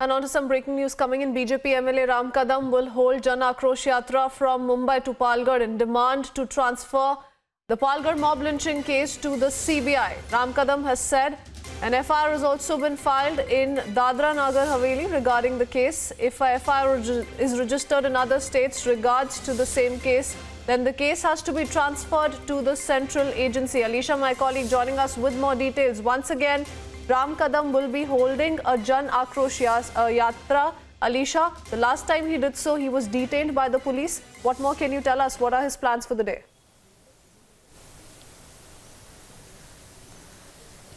And on to some breaking news coming in. BJP MLA Ram Kadam will hold Jan Akrosh Yatra from Mumbai to Palghar in demand to transfer the Palghar mob lynching case to the CBI. Ram Kadam has said an FIR has also been filed in Dadra Nagar Haveli regarding the case. If a FIR is registered in other states regards to the same case, then the case has to be transferred to the central agency. Alisha, my colleague, joining us with more details. Once again, Ram Kadam will be holding a Jan Akrosh Yatra. Alisha, the last time he did so, he was detained by the police. What more can you tell us? What are his plans for the day?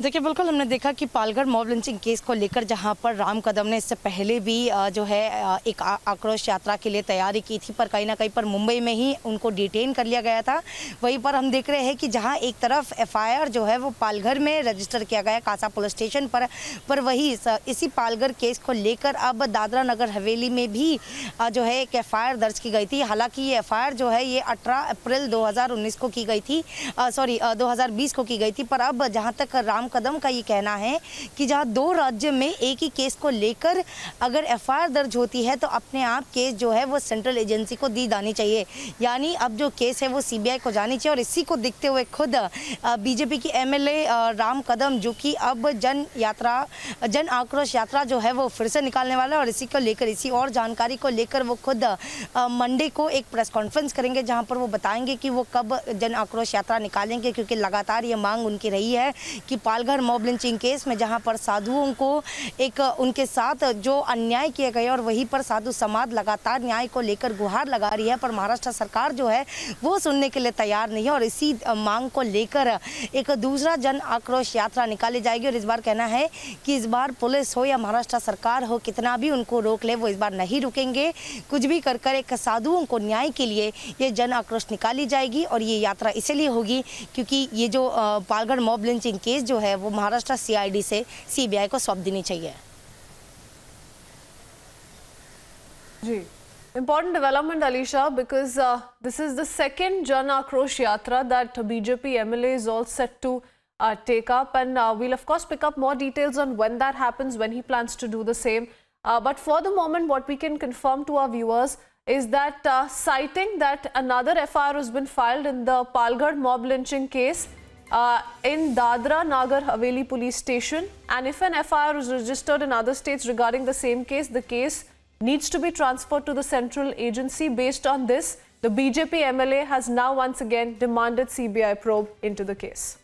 देखिए, बिल्कुल हमने देखा कि Palghar mob lynching case को लेकर जहां पर राम कदम ने इससे पहले भी जो है एक आक्रोश यात्रा के लिए तैयारी की थी, पर कहीं ना कहीं पर मुंबई में ही उनको डिटेन कर लिया गया था। वहीं पर हम देख रहे हैं कि जहां एक तरफ एफआईआर जो है वो पालघर में रजिस्टर किया गया कासा पुलिस स्टेशन पर वही इसी पालघर केस को लेकर अब दादरा नगर हवेली में भी जो है एक एफआईआर दर्ज की गई थी। हालांकि ये एफआईआर जो है ये 18 अप्रैल 2019 को की गई थी, 2020 को की गई थी। पर अब जहाँ तक राम कदम का ये कहना है कि जहां दो राज्य में एक ही केस को लेकर अगर एफआईआर दर्ज होती है तो अपने आप केस जो है वो सेंट्रल एजेंसी को दी जानी चाहिए, यानी अब जो केस है वो सीबीआई को जानी चाहिए। और इसी को देखते हुए खुद बीजेपी की एमएलए राम कदम जो कि अब जन आक्रोश यात्रा जो है वो फिर से निकालने वाला है और इसी को लेकर इसी और जानकारी को लेकर वो खुद मंडे को एक प्रेस कॉन्फ्रेंस करेंगे जहां पर वो बताएंगे कि वो कब जन आक्रोश यात्रा निकालेंगे, क्योंकि लगातार ये मांग उनकी रही है कि पालघर मॉब लिंचिंग केस में जहां पर साधुओं को एक उनके साथ जो अन्याय किया गया और वहीं पर साधु समाज लगातार न्याय को लेकर गुहार लगा रही है, पर महाराष्ट्र सरकार जो है वो सुनने के लिए तैयार नहीं है। और इसी मांग को लेकर एक दूसरा जन आक्रोश यात्रा निकाली जाएगी। और इस बार कहना है कि इस बार पुलिस हो या महाराष्ट्र सरकार हो, कितना भी उनको रोक ले, वो इस बार नहीं रुकेंगे। कुछ भी कर एक साधुओं को न्याय के लिए ये जन आक्रोश निकाली जाएगी। और ये यात्रा इसलिए होगी क्योंकि ये जो पालघर मॉब लिंचिंग केस जो है वो महाराष्ट्र सीआईडी से सीबीआई को सौंप देनी चाहिए। जी, important development, Alisha, because this is the second Jan Akrosh Yatra that BJP MLA is all set to take up, and we'll of course pick up more details on when that happens, when he plans to do the same. But for the moment, what we can confirm to our viewers is that citing that another FIR has been filed in the Palghar mob lynching case in Dadra Nagar Haveli police station, and if an FIR is registered in other states regarding the same case, the case needs to be transferred to the central agency. Based on this, the BJP MLA has now once again demanded CBI probe into the case.